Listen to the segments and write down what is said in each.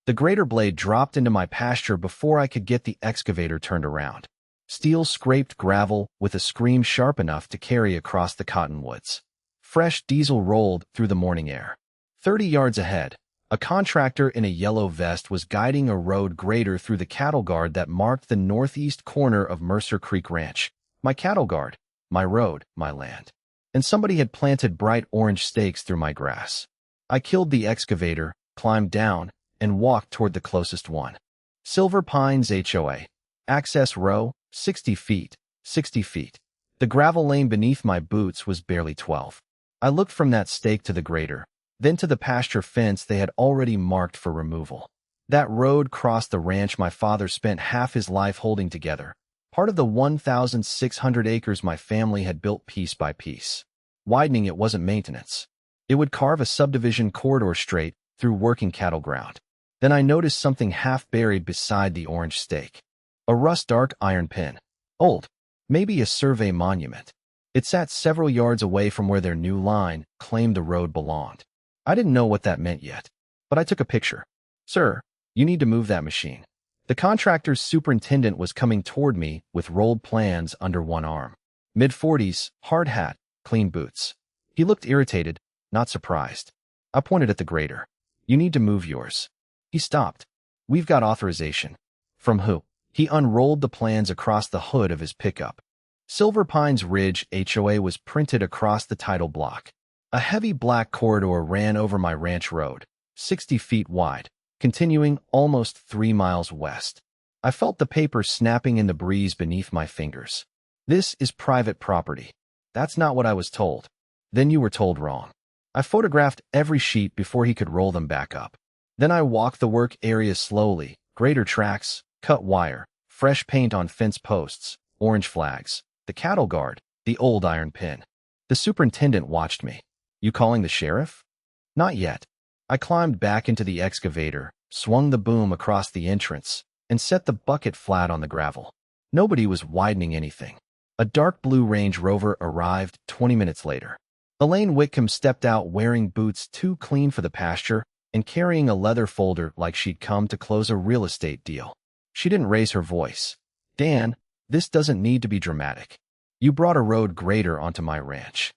The grader blade dropped into my pasture before I could get the excavator turned around. Steel scraped gravel with a scream sharp enough to carry across the cottonwoods. Fresh diesel rolled through the morning air. 30 yards ahead, a contractor in a yellow vest was guiding a road grader through the cattle guard that marked the northeast corner of Mercer Creek Ranch. My cattle guard, my road, my land. And somebody had planted bright orange stakes through my grass. I killed the excavator, climbed down, and walked toward the closest one. Silver Pines HOA. Access row, 60 feet, 60 feet. The gravel lane beneath my boots was barely 12. I looked from that stake to the grader, then to the pasture fence they had already marked for removal. That road crossed the ranch my father spent half his life holding together, part of the 1,600 acres my family had built piece by piece. Widening it wasn't maintenance. It would carve a subdivision corridor straight through working cattle ground. Then I noticed something half buried beside the orange stake. A rust-dark iron pin. Old. Maybe a survey monument. It sat several yards away from where their new line claimed the road belonged. I didn't know what that meant yet, but I took a picture. "Sir, you need to move that machine." The contractor's superintendent was coming toward me with rolled plans under one arm. Mid-40s, hard hat, clean boots. He looked irritated, not surprised. I pointed at the grader. "You need to move yours." He stopped. "We've got authorization." "From who?" He unrolled the plans across the hood of his pickup. Silver Pines Ridge HOA was printed across the title block. A heavy black corridor ran over my ranch road, 60 feet wide, continuing almost 3 miles west. I felt the paper snapping in the breeze beneath my fingers. "This is private property." "That's not what I was told." "Then you were told wrong." I photographed every sheet before he could roll them back up. Then I walked the work area slowly, grader tracks, cut wire, fresh paint on fence posts, orange flags, the cattle guard, the old iron pin. The superintendent watched me. "You calling the sheriff?" "Not yet." I climbed back into the excavator, swung the boom across the entrance, and set the bucket flat on the gravel. Nobody was widening anything. A dark blue Range Rover arrived 20 minutes later. Elaine Whitcomb stepped out wearing boots too clean for the pasture and carrying a leather folder like she'd come to close a real estate deal. She didn't raise her voice. "Dan, this doesn't need to be dramatic. You brought a road grader onto my ranch.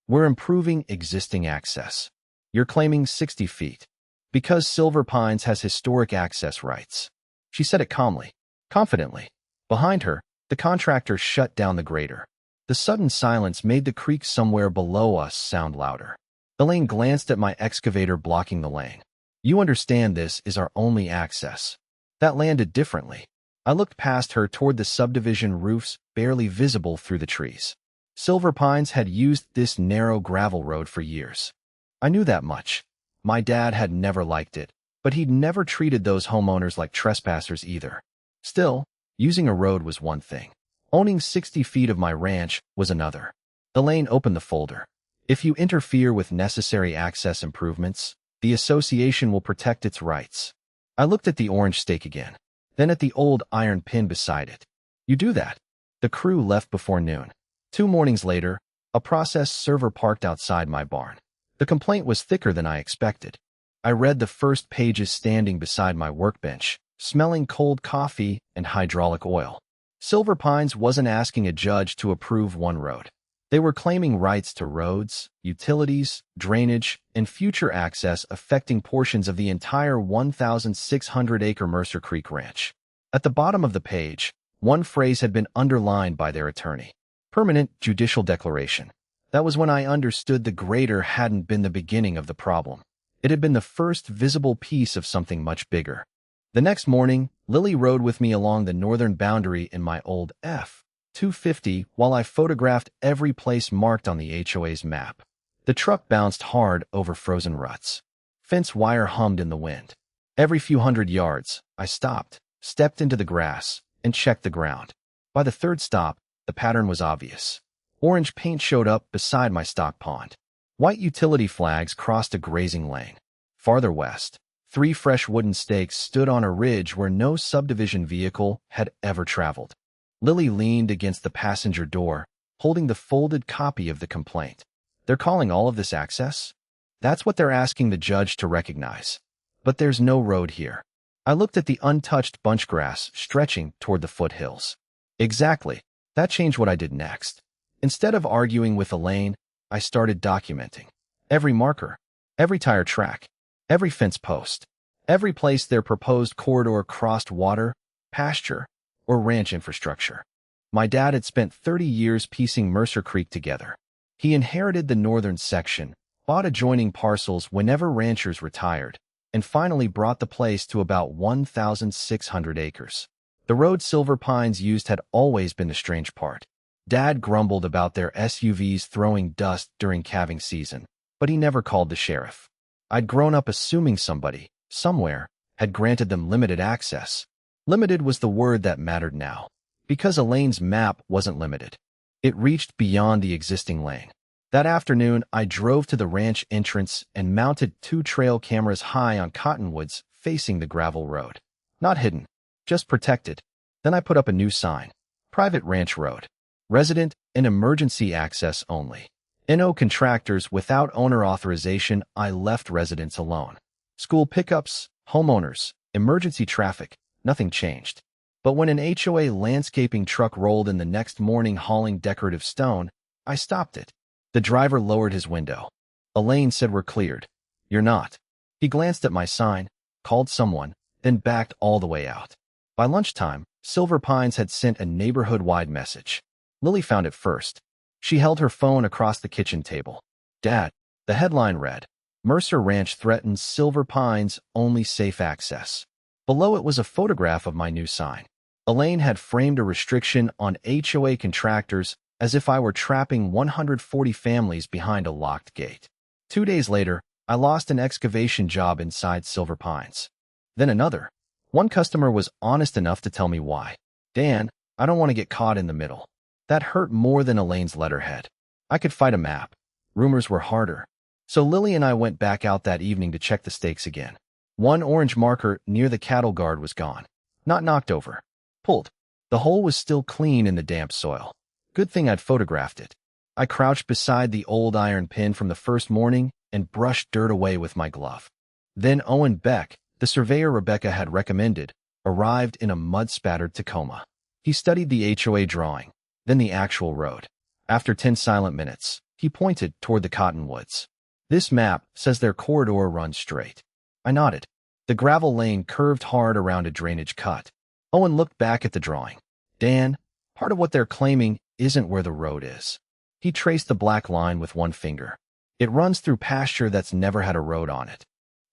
We're improving existing access. You're claiming 60 feet. Because Silver Pines has historic access rights." She said it calmly, confidently. Behind her, the contractor shut down the grader. The sudden silence made the creek somewhere below us sound louder. Elaine glanced at my excavator blocking the lane. "You understand this is our only access." That landed differently. I looked past her toward the subdivision roofs barely visible through the trees. Silver Pines had used this narrow gravel road for years. I knew that much. My dad had never liked it, but he'd never treated those homeowners like trespassers either. Still, using a road was one thing. Owning 60 feet of my ranch was another. Elaine opened the folder. "If you interfere with necessary access improvements, the association will protect its rights." I looked at the orange stake again, then at the old iron pin beside it. "You do that." The crew left before noon. 2 mornings later, a process server parked outside my barn. The complaint was thicker than I expected. I read the first pages standing beside my workbench, smelling cold coffee and hydraulic oil. Silver Pines wasn't asking a judge to approve one road. They were claiming rights to roads, utilities, drainage, and future access affecting portions of the entire 1,600-acre Mercer Creek Ranch. At the bottom of the page, one phrase had been underlined by their attorney. "Permanent judicial declaration." That was when I understood the grader hadn't been the beginning of the problem. It had been the first visible piece of something much bigger. The next morning, Lily rode with me along the northern boundary in my old F-250 while I photographed every place marked on the HOA's map. The truck bounced hard over frozen ruts. Fence wire hummed in the wind. Every few hundred yards, I stopped, stepped into the grass, and checked the ground. By the third stop, the pattern was obvious. Orange paint showed up beside my stock pond. White utility flags crossed a grazing lane. Farther west, 3 fresh wooden stakes stood on a ridge where no subdivision vehicle had ever traveled. Lily leaned against the passenger door, holding the folded copy of the complaint. "They're calling all of this access?" "That's what they're asking the judge to recognize. But there's no road here." I looked at the untouched bunchgrass stretching toward the foothills. Exactly. That changed what I did next. Instead of arguing with Elaine, I started documenting. Every marker, every tire track, every fence post, every place their proposed corridor crossed water, pasture, or ranch infrastructure. My dad had spent 30 years piecing Mercer Creek together. He inherited the northern section, bought adjoining parcels whenever ranchers retired, and finally brought the place to about 1,600 acres. The road Silver Pines used had always been the strange part. Dad grumbled about their SUVs throwing dust during calving season, but he never called the sheriff. I'd grown up assuming somebody, somewhere, had granted them limited access. Limited was the word that mattered now, because Elaine's map wasn't limited. It reached beyond the existing lane. That afternoon, I drove to the ranch entrance and mounted 2 trail cameras high on cottonwoods facing the gravel road. Not hidden, just protected. Then I put up a new sign. Private ranch road. Resident and emergency access only. No contractors without owner authorization. I left residents alone. School pickups, homeowners, emergency traffic, nothing changed. But when an HOA landscaping truck rolled in the next morning hauling decorative stone, I stopped it. The driver lowered his window. Elaine said we're cleared. You're not. He glanced at my sign, called someone, then backed all the way out. By lunchtime, Silver Pines had sent a neighborhood-wide message. Lily found it first. She held her phone across the kitchen table. Dad, the headline read, Mercer Ranch threatens Silver Pines only safe access. Below it was a photograph of my new sign. Elaine had framed a restriction on HOA contractors as if I were trapping 140 families behind a locked gate. 2 days later, I lost an excavation job inside Silver Pines. Then another. One customer was honest enough to tell me why. Dan, I don't want to get caught in the middle. That hurt more than Elaine's letterhead. I could fight a map. Rumors were harder. So Lily and I went back out that evening to check the stakes again. One orange marker near the cattle guard was gone. Not knocked over. Pulled. The hole was still clean in the damp soil. Good thing I'd photographed it. I crouched beside the old iron pin from the first morning and brushed dirt away with my glove. Then Owen Beck, the surveyor Rebecca had recommended, arrived in a mud-spattered Tacoma. He studied the HOA drawing, then the actual road. After 10 silent minutes, he pointed toward the cottonwoods. This map says their corridor runs straight. I nodded. The gravel lane curved hard around a drainage cut. Owen looked back at the drawing. Dan, part of what they're claiming isn't where the road is. He traced the black line with one finger. It runs through pasture that's never had a road on it.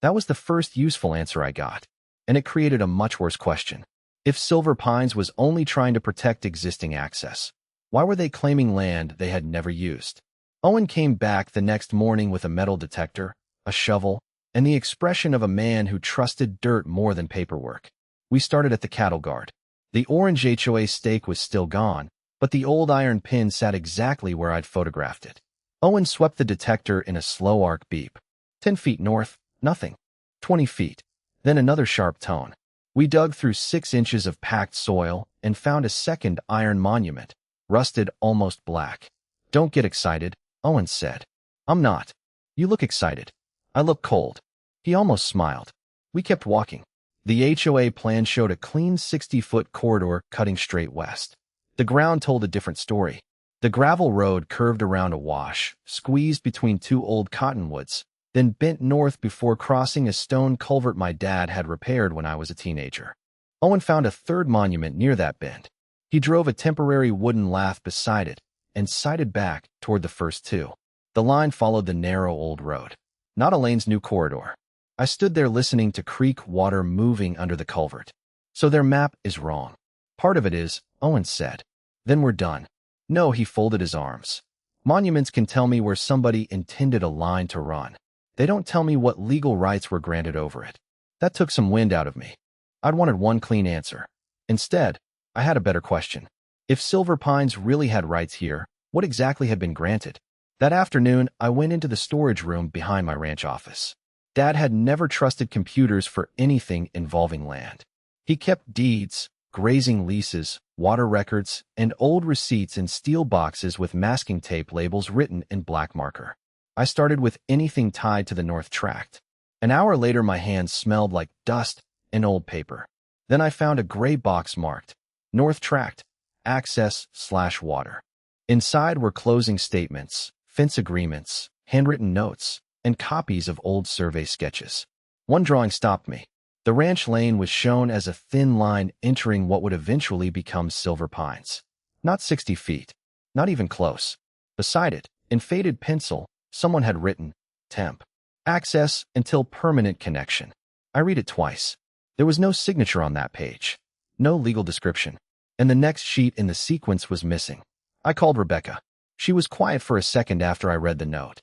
That was the first useful answer I got, and it created a much worse question. If Silver Pines was only trying to protect existing access, why were they claiming land they had never used? Owen came back the next morning with a metal detector, a shovel, and the expression of a man who trusted dirt more than paperwork. We started at the cattle guard. The orange HOA stake was still gone, but the old iron pin sat exactly where I'd photographed it. Owen swept the detector in a slow arc beep. 10 feet north, nothing. 20 feet. Then another sharp tone. We dug through 6 inches of packed soil and found a second iron monument, rusted almost black. Don't get excited, Owen said. I'm not. You look excited. I look cold. He almost smiled. We kept walking. The HOA plan showed a clean 60-foot corridor cutting straight west. The ground told a different story. The gravel road curved around a wash, squeezed between 2 old cottonwoods, then bent north before crossing a stone culvert my dad had repaired when I was a teenager. Owen found a third monument near that bend. He drove a temporary wooden lath beside it and sighted back toward the first 2. The line followed the narrow old road, not Elaine's new corridor. I stood there listening to creek water moving under the culvert. So their map is wrong. Part of it is, Owen said. Then we're done. No, he folded his arms. Monuments can tell me where somebody intended a line to run. They don't tell me what legal rights were granted over it. That took some wind out of me. I'd wanted one clean answer. Instead, I had a better question. If Silver Pines really had rights here, what exactly had been granted? That afternoon, I went into the storage room behind my ranch office. Dad had never trusted computers for anything involving land. He kept deeds, grazing leases, water records, and old receipts in steel boxes with masking tape labels written in black marker. I started with anything tied to the North Tract. An hour later, my hands smelled like dust in old paper. Then I found a gray box marked North Tract, Access/Water. Inside were closing statements, fence agreements, handwritten notes, and copies of old survey sketches. One drawing stopped me. The ranch lane was shown as a thin line entering what would eventually become Silver Pines. Not 60 feet. Not even close. Beside it, in faded pencil, someone had written, Temp. Access until permanent connection. I read it twice. There was no signature on that page. No legal description. And the next sheet in the sequence was missing. I called Rebecca. She was quiet for a second after I read the note.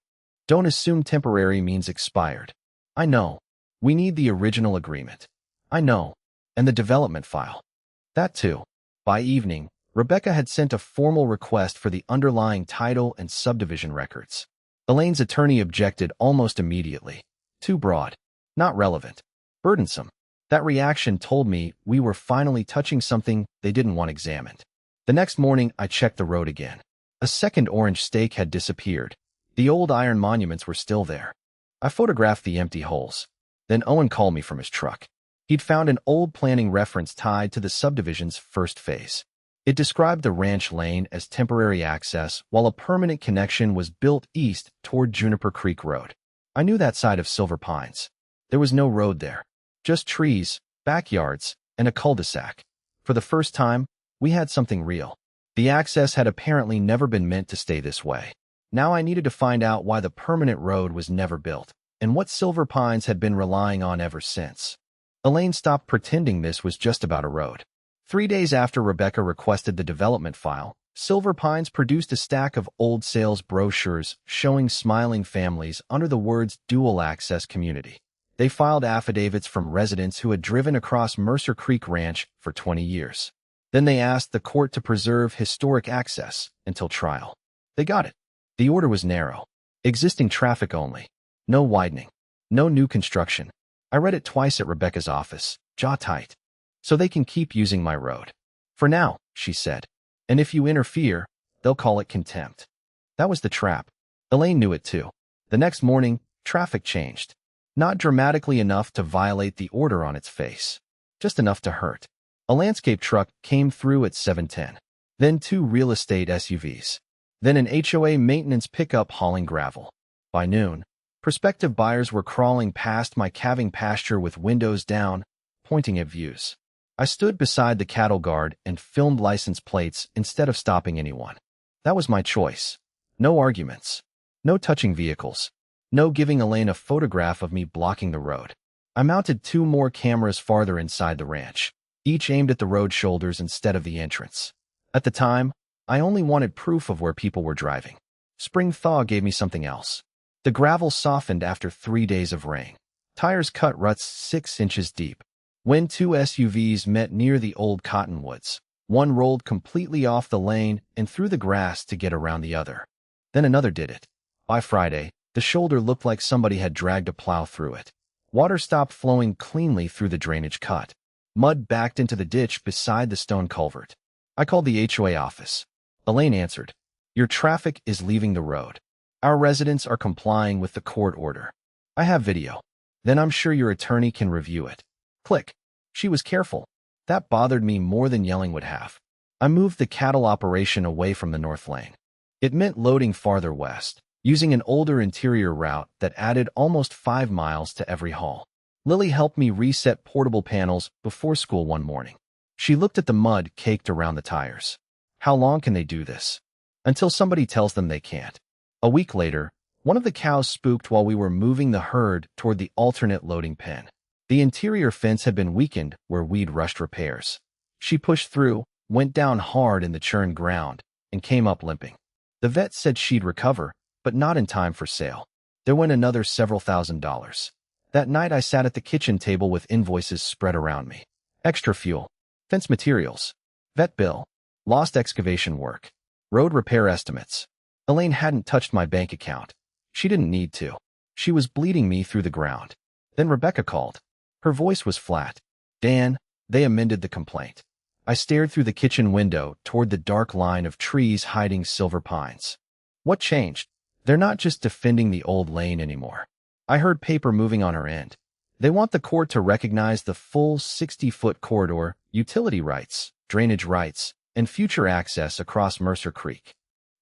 Don't assume temporary means expired. I know. We need the original agreement. I know. And the development file. That too. By evening, Rebecca had sent a formal request for the underlying title and subdivision records. Elaine's attorney objected almost immediately. Too broad. Not relevant. Burdensome. That reaction told me we were finally touching something they didn't want examined. The next morning, I checked the road again. A second orange stake had disappeared. The old iron monuments were still there. I photographed the empty holes. Then Owen called me from his truck. He'd found an old planning reference tied to the subdivision's first phase. It described the ranch lane as temporary access while a permanent connection was built east toward Juniper Creek Road. I knew that side of Silver Pines. There was no road there. Just trees, backyards, and a cul-de-sac. For the first time, we had something real. The access had apparently never been meant to stay this way. Now I needed to find out why the permanent road was never built, and what Silver Pines had been relying on ever since. Elaine stopped pretending this was just about a road. 3 days after Rebecca requested the development file, Silver Pines produced a stack of old sales brochures showing smiling families under the words dual access community. They filed affidavits from residents who had driven across Mercer Creek Ranch for 20 years. Then they asked the court to preserve historic access until trial. They got it. The order was narrow. Existing traffic only. No widening. No new construction. I read it twice at Rebecca's office, jaw tight. So they can keep using my road. For now, she said. And if you interfere, they'll call it contempt. That was the trap. Elaine knew it too. The next morning, traffic changed. Not dramatically enough to violate the order on its face. Just enough to hurt. A landscape truck came through at 7:10. Then 2 real estate SUVs. Then an HOA maintenance pickup hauling gravel. By noon, prospective buyers were crawling past my calving pasture with windows down, pointing at views. I stood beside the cattle guard and filmed license plates instead of stopping anyone. That was my choice. No arguments. No touching vehicles. No giving Elaine a photograph of me blocking the road. I mounted 2 more cameras farther inside the ranch, each aimed at the road shoulders instead of the entrance. At the time, I only wanted proof of where people were driving. Spring thaw gave me something else. The gravel softened after 3 days of rain. Tires cut ruts 6 inches deep. When 2 SUVs met near the old cottonwoods, one rolled completely off the lane and through the grass to get around the other. Then another did it. By Friday, the shoulder looked like somebody had dragged a plow through it. Water stopped flowing cleanly through the drainage cut. Mud backed into the ditch beside the stone culvert. I called the HOA office. Elaine answered. Your traffic is leaving the road. Our residents are complying with the court order. I have video. Then I'm sure your attorney can review it. Click. She was careful. That bothered me more than yelling would have. I moved the cattle operation away from the north lane. It meant loading farther west, using an older interior route that added almost 5 miles to every haul. Lily helped me reset portable panels before school one morning. She looked at the mud caked around the tires. How long can they do this? Until somebody tells them they can't. A week later, one of the cows spooked while we were moving the herd toward the alternate loading pen. The interior fence had been weakened where we'd rushed repairs. She pushed through, went down hard in the churned ground, and came up limping. The vet said she'd recover, but not in time for sale. There went another several $1,000s. That night I sat at the kitchen table with invoices spread around me. Extra fuel, fence materials, vet bill, lost excavation work, road repair estimates. Elaine hadn't touched my bank account. She didn't need to. She was bleeding me through the ground. Then Rebecca called. Her voice was flat. Dan, they amended the complaint. I stared through the kitchen window toward the dark line of trees hiding Silver Pines. What changed? They're not just defending the old lane anymore. I heard paper moving on her end. They want the court to recognize the full 60-foot corridor, utility rights, drainage rights, and future access across Mercer Creek.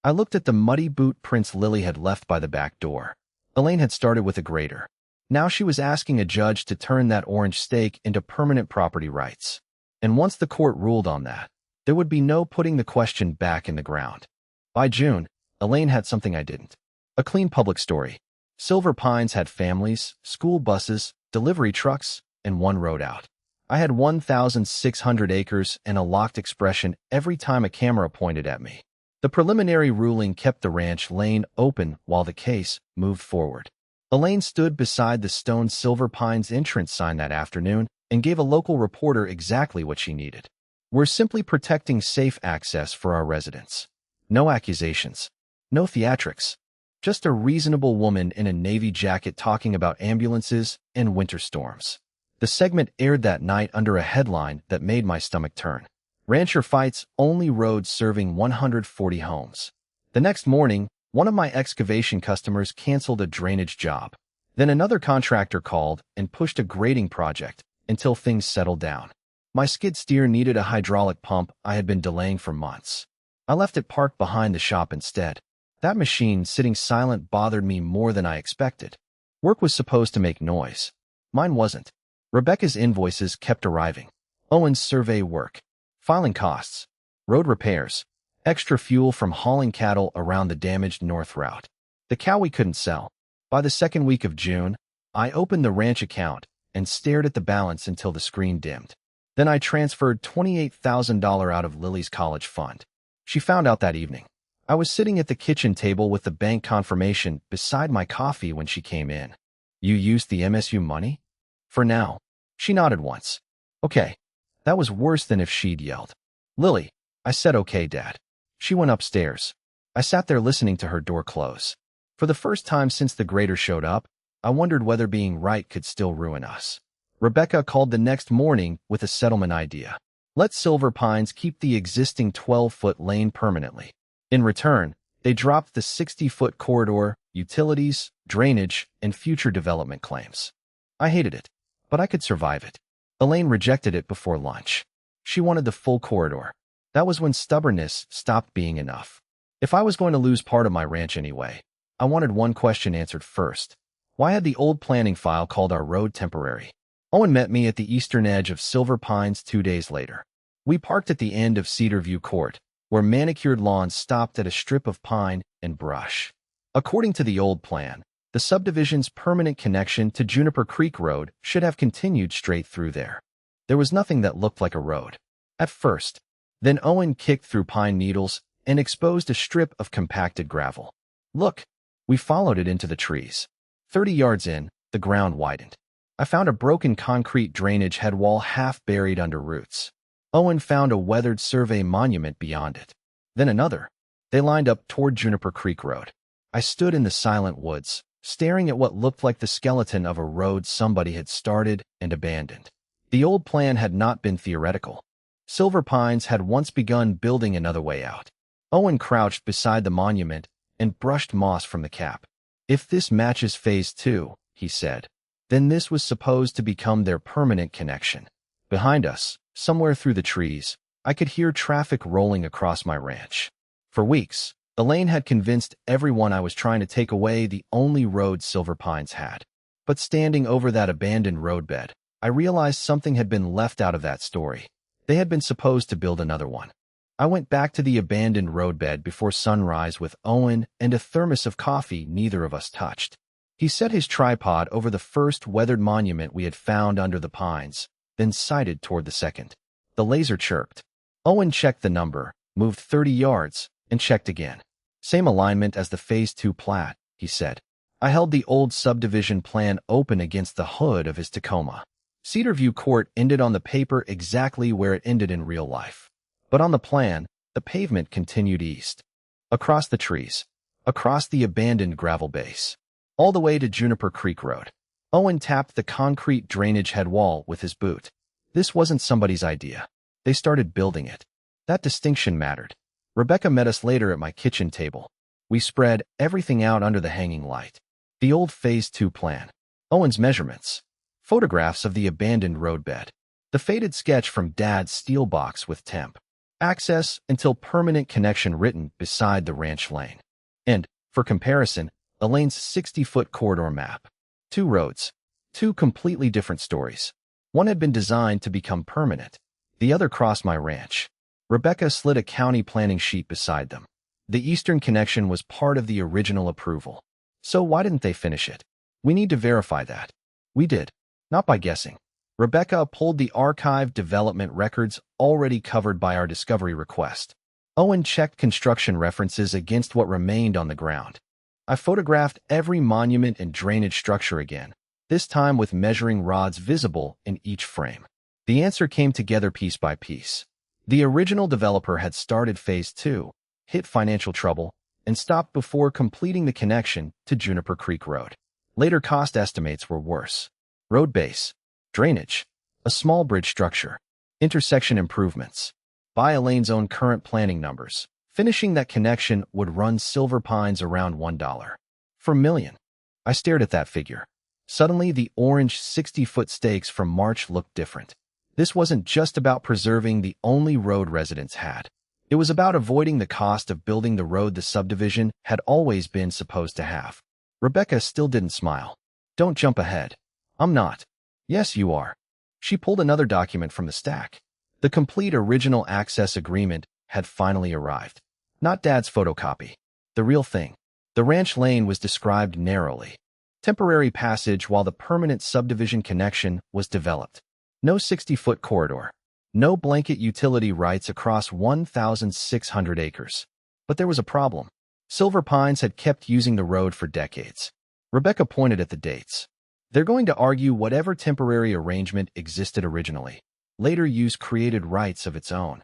I looked at the muddy boot prints Lily had left by the back door. Elaine had started with a grader. Now she was asking a judge to turn that orange stake into permanent property rights. And once the court ruled on that, there would be no putting the question back in the ground. By June, Elaine had something I didn't. A clean public story. Silver Pines had families, school buses, delivery trucks, and one road out. I had 1,600 acres and a locked expression every time a camera pointed at me. The preliminary ruling kept the ranch lane open while the case moved forward. Elaine stood beside the stone Silver Pines entrance sign that afternoon and gave a local reporter exactly what she needed. We're simply protecting safe access for our residents. No accusations. No theatrics. Just a reasonable woman in a navy jacket talking about ambulances and winter storms. The segment aired that night under a headline that made my stomach turn. Rancher fights only roads serving 140 homes. The next morning, one of my excavation customers canceled a drainage job. Then another contractor called and pushed a grading project until things settled down. My skid steer needed a hydraulic pump I had been delaying for months. I left it parked behind the shop instead. That machine sitting silent bothered me more than I expected. Work was supposed to make noise. Mine wasn't. Rebecca's invoices kept arriving. Owen's survey work. Filing costs. Road repairs. Extra fuel from hauling cattle around the damaged north route. The cow we couldn't sell. By the second week of June, I opened the ranch account and stared at the balance until the screen dimmed. Then I transferred $28,000 out of Lily's college fund. She found out that evening. I was sitting at the kitchen table with the bank confirmation beside my coffee when she came in. You used the MSU money? For now. She nodded once. Okay. That was worse than if she'd yelled. Lily. I said okay, Dad. She went upstairs. I sat there listening to her door close. For the first time since the grader showed up, I wondered whether being right could still ruin us. Rebecca called the next morning with a settlement idea. Let Silver Pines keep the existing 12-foot lane permanently. In return, they dropped the 60-foot corridor, utilities, drainage, and future development claims. I hated it, but I could survive it. Elaine rejected it before lunch. She wanted the full corridor. That was when stubbornness stopped being enough. If I was going to lose part of my ranch anyway, I wanted one question answered first. Why had the old planning file called our road temporary? Owen met me at the eastern edge of Silver Pines 2 days later. We parked at the end of Cedar View Court, where manicured lawns stopped at a strip of pine and brush. According to the old plan, the subdivision's permanent connection to Juniper Creek Road should have continued straight through there. There was nothing that looked like a road. At first. Then Owen kicked through pine needles and exposed a strip of compacted gravel. Look, we followed it into the trees. 30 yards in, the ground widened. I found a broken concrete drainage head wall half buried under roots. Owen found a weathered survey monument beyond it. Then another. They lined up toward Juniper Creek Road. I stood in the silent woods, staring at what looked like the skeleton of a road somebody had started and abandoned. The old plan had not been theoretical. Silver Pines had once begun building another way out. Owen crouched beside the monument and brushed moss from the cap. If this matches Phase 2, he said, then this was supposed to become their permanent connection. Behind us, somewhere through the trees, I could hear traffic rolling across my ranch. For weeks, Elaine had convinced everyone I was trying to take away the only road Silver Pines had. But standing over that abandoned roadbed, I realized something had been left out of that story. They had been supposed to build another one. I went back to the abandoned roadbed before sunrise with Owen and a thermos of coffee neither of us touched. He set his tripod over the first weathered monument we had found under the pines, then sighted toward the second. The laser chirped. Owen checked the number, moved 30 yards, and checked again. Same alignment as the Phase 2 plat, he said. I held the old subdivision plan open against the hood of his Tacoma. Cedar View Court ended on the paper exactly where it ended in real life. But on the plan, the pavement continued east. Across the trees. Across the abandoned gravel base. All the way to Juniper Creek Road. Owen tapped the concrete drainage head wall with his boot. This wasn't somebody's idea. They started building it. That distinction mattered. Rebecca met us later at my kitchen table. We spread everything out under the hanging light. The old Phase 2 plan. Owen's measurements. Photographs of the abandoned roadbed. The faded sketch from Dad's steel box with temp. Access until permanent connection written beside the ranch lane. And, for comparison, Elaine's 60-foot corridor map. 2 roads. 2 completely different stories. One had been designed to become permanent. The other crossed my ranch. Rebecca slid a county planning sheet beside them. The eastern connection was part of the original approval. So why didn't they finish it? We need to verify that. We did. Not by guessing. Rebecca pulled the archived development records already covered by our discovery request. Owen checked construction references against what remained on the ground. I photographed every monument and drainage structure again, this time with measuring rods visible in each frame. The answer came together piece by piece. The original developer had started Phase 2, hit financial trouble, and stopped before completing the connection to Juniper Creek Road. Later cost estimates were worse. Road base, drainage, a small bridge structure, intersection improvements. By Elaine's own current planning numbers, finishing that connection would run Silver Pines around $1 per million. I stared at that figure. Suddenly, the orange 60-foot stakes from March looked different. This wasn't just about preserving the only road residents had. It was about avoiding the cost of building the road the subdivision had always been supposed to have. Rebecca still didn't smile. Don't jump ahead. I'm not. Yes, you are. She pulled another document from the stack. The complete original access agreement had finally arrived. Not Dad's photocopy. The real thing. The ranch lane was described narrowly. Temporary passage while the permanent subdivision connection was developed. No 60-foot corridor. No blanket utility rights across 1,600 acres. But there was a problem. Silver Pines had kept using the road for decades. Rebecca pointed at the dates. They're going to argue whatever temporary arrangement existed originally. Later use created rights of its own.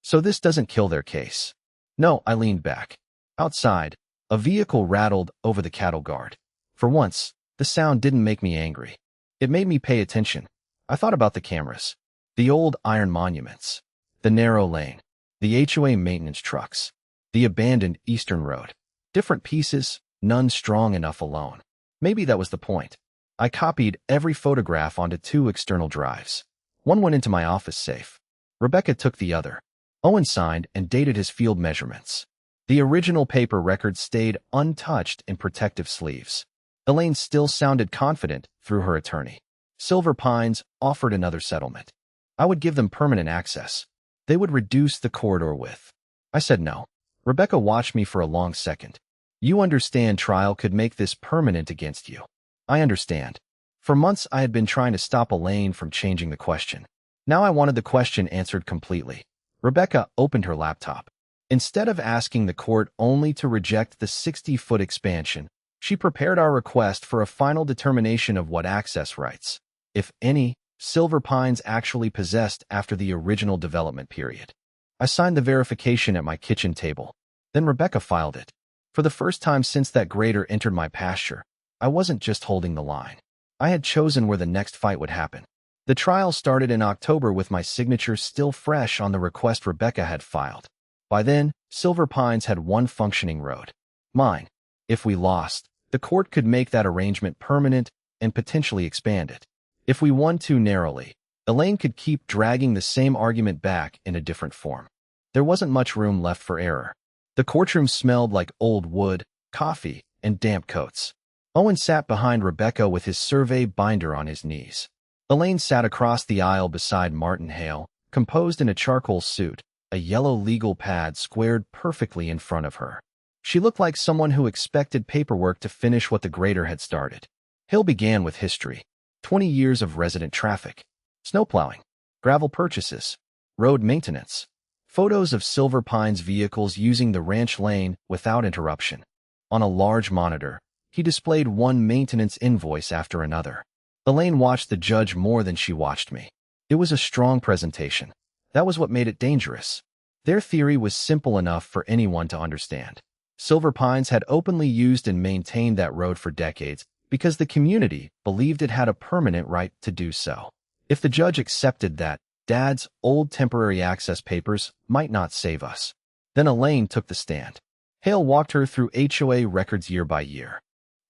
So this doesn't kill their case. No, I leaned back. Outside, a vehicle rattled over the cattle guard. For once, the sound didn't make me angry. It made me pay attention. I thought about the cameras, the old iron monuments, the narrow lane, the HOA maintenance trucks, the abandoned eastern road. Different pieces, none strong enough alone. Maybe that was the point. I copied every photograph onto 2 external drives. One went into my office safe. Rebecca took the other. Owen signed and dated his field measurements. The original paper record stayed untouched in protective sleeves. Elaine still sounded confident through her attorney. Silver Pines offered another settlement. I would give them permanent access. They would reduce the corridor width. I said no. Rebecca watched me for a long second. You understand trial could make this permanent against you. I understand. For months I had been trying to stop Elaine from changing the question. Now I wanted the question answered completely. Rebecca opened her laptop. Instead of asking the court only to reject the 60-foot expansion, she prepared our request for a final determination of what access rights, if any, Silver Pines actually possessed after the original development period. I signed the verification at my kitchen table. Then Rebecca filed it. For the first time since that grader entered my pasture, I wasn't just holding the line. I had chosen where the next fight would happen. The trial started in October with my signature still fresh on the request Rebecca had filed. By then, Silver Pines had one functioning road. Mine. If we lost, the court could make that arrangement permanent and potentially expand it. If we won too narrowly, Elaine could keep dragging the same argument back in a different form. There wasn't much room left for error. The courtroom smelled like old wood, coffee, and damp coats. Owen sat behind Rebecca with his survey binder on his knees. Elaine sat across the aisle beside Martin Hale, composed in a charcoal suit, a yellow legal pad squared perfectly in front of her. She looked like someone who expected paperwork to finish what the grader had started. Hale began with history. 20 years of resident traffic, snowplowing, gravel purchases, road maintenance, photos of Silver Pines vehicles using the ranch lane without interruption. On a large monitor, he displayed one maintenance invoice after another. Elaine watched the judge more than she watched me. It was a strong presentation. That was what made it dangerous. Their theory was simple enough for anyone to understand. Silver Pines had openly used and maintained that road for decades because the community believed it had a permanent right to do so. If the judge accepted that, Dad's old temporary access papers might not save us. Then Elaine took the stand. Hale walked her through HOA records year by year.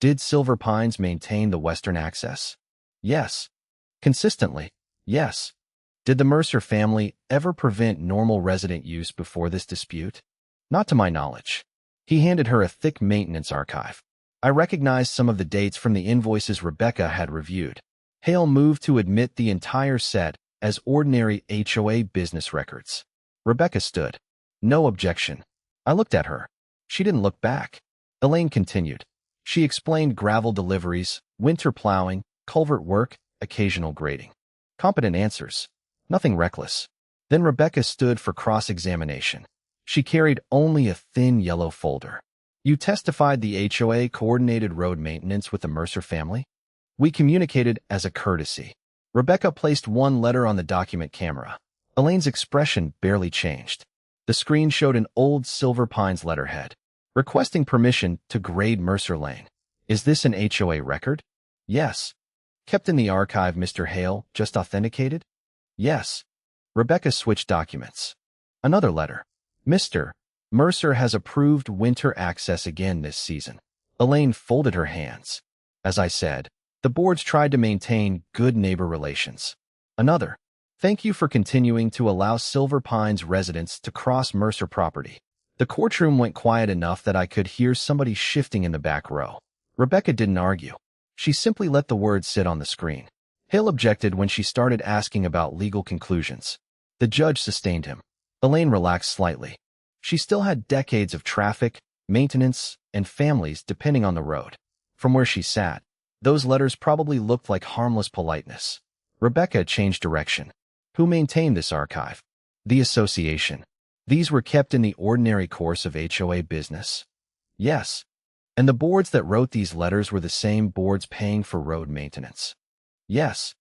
Did Silver Pines maintain the western access? Yes. Consistently, yes. Did the Mercer family ever prevent normal resident use before this dispute? Not to my knowledge. He handed her a thick maintenance archive. I recognized some of the dates from the invoices Rebecca had reviewed. Hale moved to admit the entire set as ordinary HOA business records. Rebecca stood. No objection. I looked at her. She didn't look back. Elaine continued. She explained gravel deliveries, winter plowing, culvert work, occasional grading. Competent answers. Nothing reckless. Then Rebecca stood for cross-examination. She carried only a thin yellow folder. You testified the HOA coordinated road maintenance with the Mercer family? We communicated as a courtesy. Rebecca placed one letter on the document camera. Elaine's expression barely changed. The screen showed an old Silver Pines letterhead, requesting permission to grade Mercer Lane. Is this an HOA record? Yes. Kept in the archive, Mr. Hale just authenticated? Yes. Rebecca switched documents. Another letter. Mr. Mercer has approved winter access again this season. Elaine folded her hands. As I said, the boards tried to maintain good neighbor relations. Another. Thank you for continuing to allow Silver Pines residents to cross Mercer property. The courtroom went quiet enough that I could hear somebody shifting in the back row. Rebecca didn't argue. She simply let the words sit on the screen. Hale objected when she started asking about legal conclusions. The judge sustained him. Elaine relaxed slightly. She still had decades of traffic, maintenance, and families depending on the road. From where she sat, those letters probably looked like harmless politeness. Rebecca changed direction. Who maintained this archive? The association. These were kept in the ordinary course of HOA business? Yes. And the boards that wrote these letters were the same boards paying for road maintenance? Yes.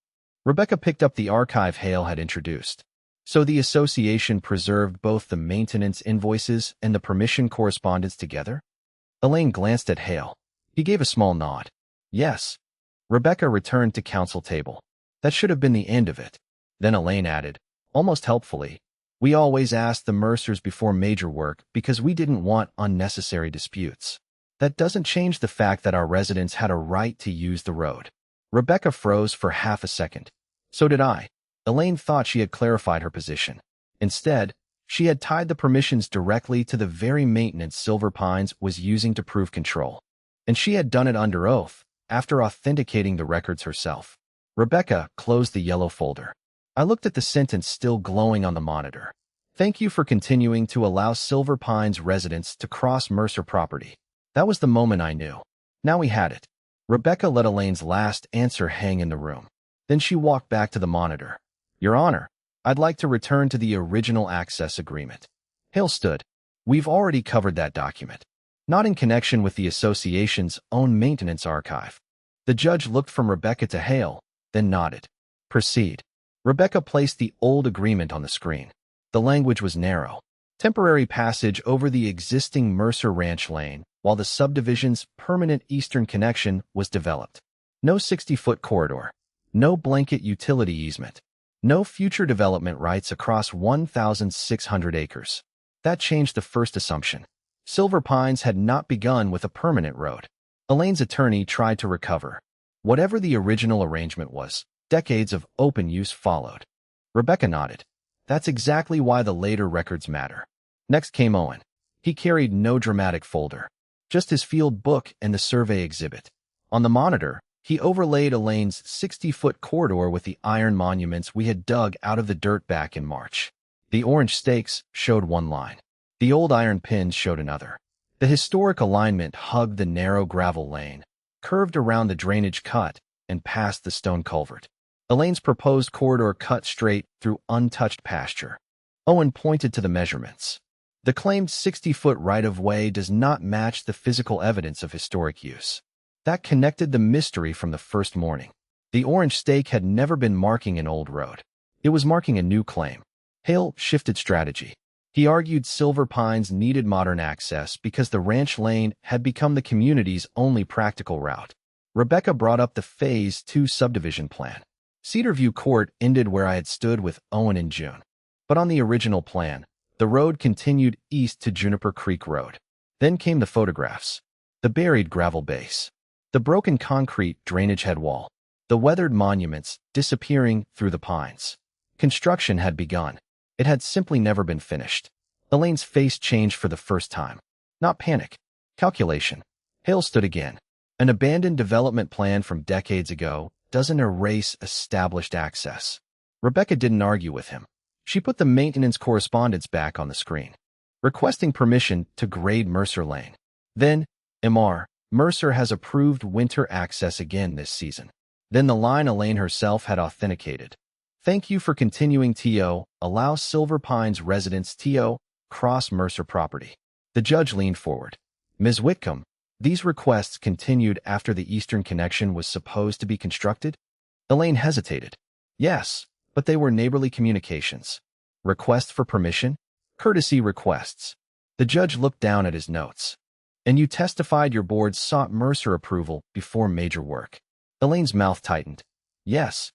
Rebecca picked up the archive Hale had introduced. So the association preserved both the maintenance invoices and the permission correspondence together? Elaine glanced at Hale. He gave a small nod. Yes. Rebecca returned to counsel table. That should have been the end of it. Then Elaine added, almost helpfully, we always asked the Mercers before major work because we didn't want unnecessary disputes. That doesn't change the fact that our residents had a right to use the road. Rebecca froze for half a second. So did I. Elaine thought she had clarified her position. Instead, she had tied the permissions directly to the very maintenance Silver Pines was using to prove control. And she had done it under oath, after authenticating the records herself. Rebecca closed the yellow folder. I looked at the sentence still glowing on the monitor. Thank you for continuing to allow Silver Pines residents to cross Mercer property. That was the moment I knew. Now we had it. Rebecca let Elaine's last answer hang in the room. Then she walked back to the monitor. Your Honor, I'd like to return to the original access agreement. Hale stood. We've already covered that document. Not in connection with the association's own maintenance archive. The judge looked from Rebecca to Hale, then nodded. Proceed. Rebecca placed the old agreement on the screen. The language was narrow. Temporary passage over the existing Mercer Ranch Lane, while the subdivision's permanent eastern connection was developed. No 60-foot corridor. No blanket utility easement. No future development rights across 1,600 acres. That changed the first assumption. Silver Pines had not begun with a permanent road. Elaine's attorney tried to recover. Whatever the original arrangement was, decades of open use followed. Rebecca nodded. That's exactly why the later records matter. Next came Owen. He carried no dramatic folder, just his field book and the survey exhibit. On the monitor, he overlaid Elaine's 60-foot corridor with the iron monuments we had dug out of the dirt back in March. The orange stakes showed one line. The old iron pins showed another. The historic alignment hugged the narrow gravel lane, curved around the drainage cut, and past the stone culvert. Elaine's proposed corridor cut straight through untouched pasture. Owen pointed to the measurements. The claimed 60-foot right-of-way does not match the physical evidence of historic use. That connected the mystery from the first morning. The orange stake had never been marking an old road. It was marking a new claim. Hale shifted strategy. He argued Silver Pines needed modern access because the ranch lane had become the community's only practical route. Rebecca brought up the Phase 2 subdivision plan. Cedarview Court ended where I had stood with Owen in June. But on the original plan, the road continued east to Juniper Creek Road. Then came the photographs. The buried gravel base. The broken concrete drainage head wall. the weathered monuments disappearing through the pines. Construction had begun. It had simply never been finished. Elaine's face changed for the first time. Not panic. Calculation. Hale stood again. An abandoned development plan from decades ago doesn't erase established access. Rebecca didn't argue with him. She put the maintenance correspondence back on the screen, requesting permission to grade Mercer Lane. Then, MR, Mercer has approved winter access again this season. Then the line Elaine herself had authenticated. Thank you for continuing TO, allow Silver Pines residents TO, cross Mercer property. The judge leaned forward. Ms. Whitcomb, these requests continued after the eastern connection was supposed to be constructed? Elaine hesitated. Yes, but they were neighborly communications. Requests for permission? Courtesy requests. The judge looked down at his notes. And you testified your board sought Mercer approval before major work. Elaine's mouth tightened. Yes.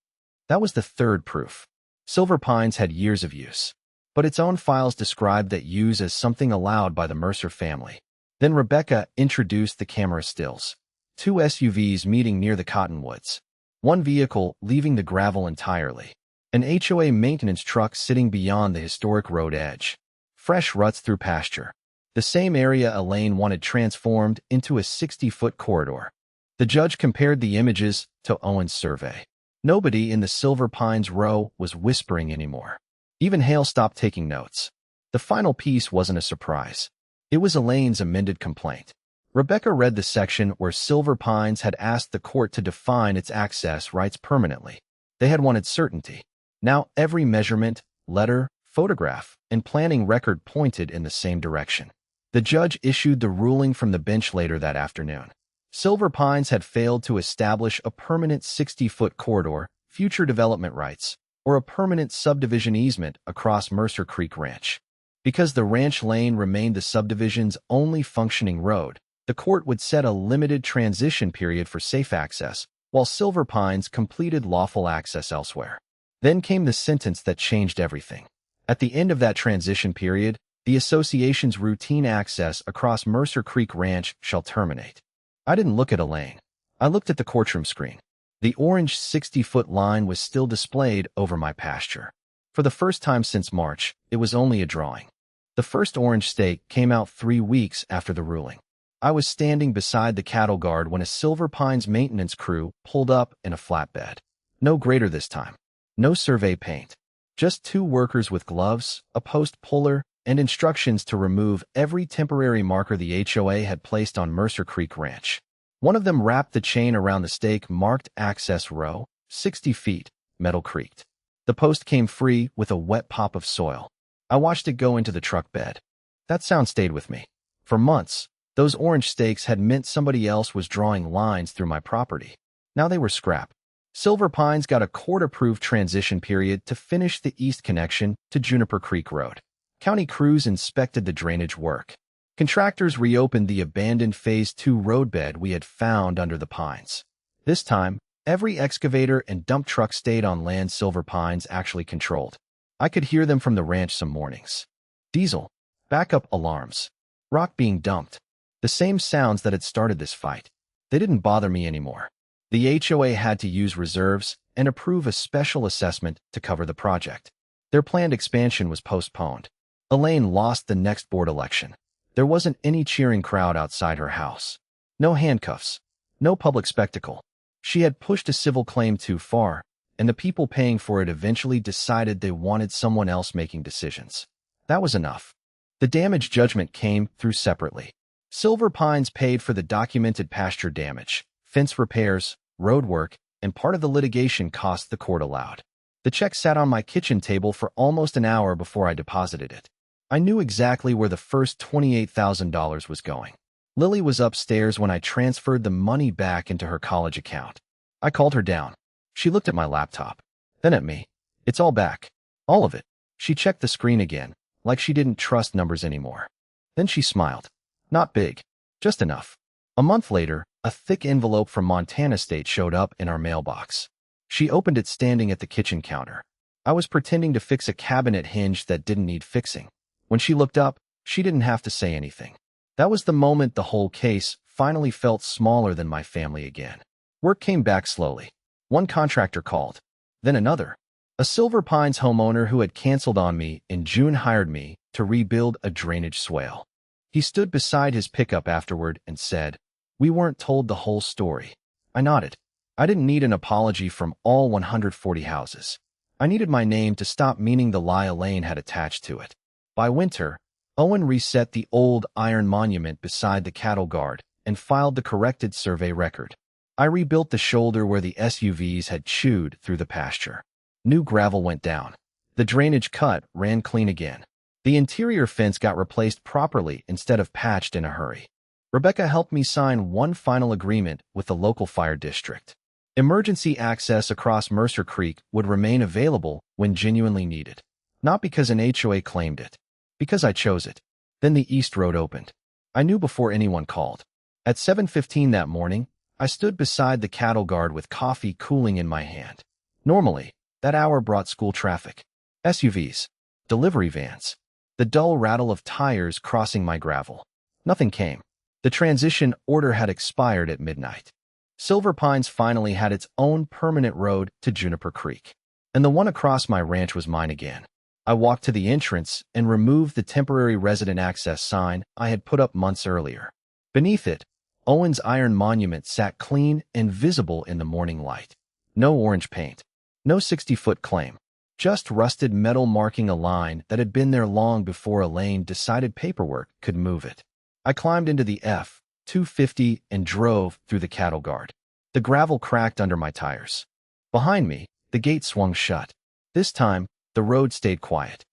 That was the third proof. Silver Pines had years of use, but its own files described that use as something allowed by the Mercer family. Then Rebecca introduced the camera stills. 2 SUVs meeting near the cottonwoods. 1 vehicle leaving the gravel entirely. An HOA maintenance truck sitting beyond the historic road edge. Fresh ruts through pasture. The same area Elaine wanted transformed into a 60-foot corridor. The judge compared the images to Owen's survey. Nobody in the Silver Pines row was whispering anymore. Even Hale stopped taking notes. The final piece wasn't a surprise. It was Elaine's amended complaint. Rebecca read the section where Silver Pines had asked the court to define its access rights permanently. They had wanted certainty. Now every measurement, letter, photograph, and planning record pointed in the same direction. The judge issued the ruling from the bench later that afternoon. Silver Pines had failed to establish a permanent 60-foot corridor, future development rights, or a permanent subdivision easement across Mercer Creek Ranch. Because the ranch lane remained the subdivision's only functioning road, the court would set a limited transition period for safe access, while Silver Pines completed lawful access elsewhere. Then came the sentence that changed everything. At the end of that transition period, the association's routine access across Mercer Creek Ranch shall terminate. I didn't look at Elaine. I looked at the courtroom screen. The orange 60-foot line was still displayed over my pasture. For the first time since March, it was only a drawing. The first orange stake came out 3 weeks after the ruling. I was standing beside the cattle guard when a Silver Pines maintenance crew pulled up in a flatbed. No grader this time. No survey paint. Just 2 workers with gloves, a post puller, and instructions to remove every temporary marker the HOA had placed on Mercer Creek Ranch. One of them wrapped the chain around the stake marked Access Row, 60 feet, metal creaked. The post came free with a wet pop of soil. I watched it go into the truck bed. That sound stayed with me. For months, those orange stakes had meant somebody else was drawing lines through my property. Now they were scrap. Silver Pines got a court-approved transition period to finish the east connection to Juniper Creek Road. County crews inspected the drainage work. Contractors reopened the abandoned Phase 2 roadbed we had found under the pines. This time, every excavator and dump truck stayed on land Silver Pines actually controlled. I could hear them from the ranch some mornings. Diesel, backup alarms, rock being dumped. The same sounds that had started this fight. They didn't bother me anymore. The HOA had to use reserves and approve a special assessment to cover the project. Their planned expansion was postponed. Elaine lost the next board election. There wasn't any cheering crowd outside her house. No handcuffs. No public spectacle. She had pushed a civil claim too far, and the people paying for it eventually decided they wanted someone else making decisions. That was enough. The damage judgment came through separately. Silver Pines paid for the documented pasture damage, fence repairs, road work, and part of the litigation costs the court allowed. The check sat on my kitchen table for almost an hour before I deposited it. I knew exactly where the first $28,000 was going. Lily was upstairs when I transferred the money back into her college account. I called her down. She looked at my laptop, then at me. It's all back. All of it. She checked the screen again, like she didn't trust numbers anymore. Then she smiled. Not big, just enough. A month later, a thick envelope from Montana State showed up in our mailbox. She opened it standing at the kitchen counter. I was pretending to fix a cabinet hinge that didn't need fixing. When she looked up, she didn't have to say anything. That was the moment the whole case finally felt smaller than my family again. Work came back slowly. One contractor called, then another. A Silver Pines homeowner who had canceled on me in June hired me to rebuild a drainage swale. He stood beside his pickup afterward and said, "We weren't told the whole story." I nodded. I didn't need an apology from all 140 houses. I needed my name to stop meaning the lie Elaine had attached to it. By winter, Owen reset the old iron monument beside the cattle guard and filed the corrected survey record. I rebuilt the shoulder where the SUVs had chewed through the pasture. New gravel went down. The drainage cut ran clean again. The interior fence got replaced properly instead of patched in a hurry. Rebecca helped me sign one final agreement with the local fire district. Emergency access across Mercer Creek would remain available when genuinely needed. Not because an HOA claimed it. Because I chose it. Then the East Road opened. I knew before anyone called. At 7:15 that morning, I stood beside the cattle guard with coffee cooling in my hand. Normally, that hour brought school traffic. SUVs. Delivery vans. The dull rattle of tires crossing my gravel. Nothing came. The transition order had expired at midnight. Silver Pines finally had its own permanent road to Juniper Creek. And the one across my ranch was mine again. I walked to the entrance and removed the temporary resident access sign I had put up months earlier. Beneath it, Owen's iron monument sat clean and visible in the morning light. No orange paint. No 60-foot claim. Just rusted metal marking a line that had been there long before Elaine decided paperwork could move it. I climbed into the F-250 and drove through the cattle guard. The gravel cracked under my tires. Behind me, the gate swung shut. This time, the road stayed quiet.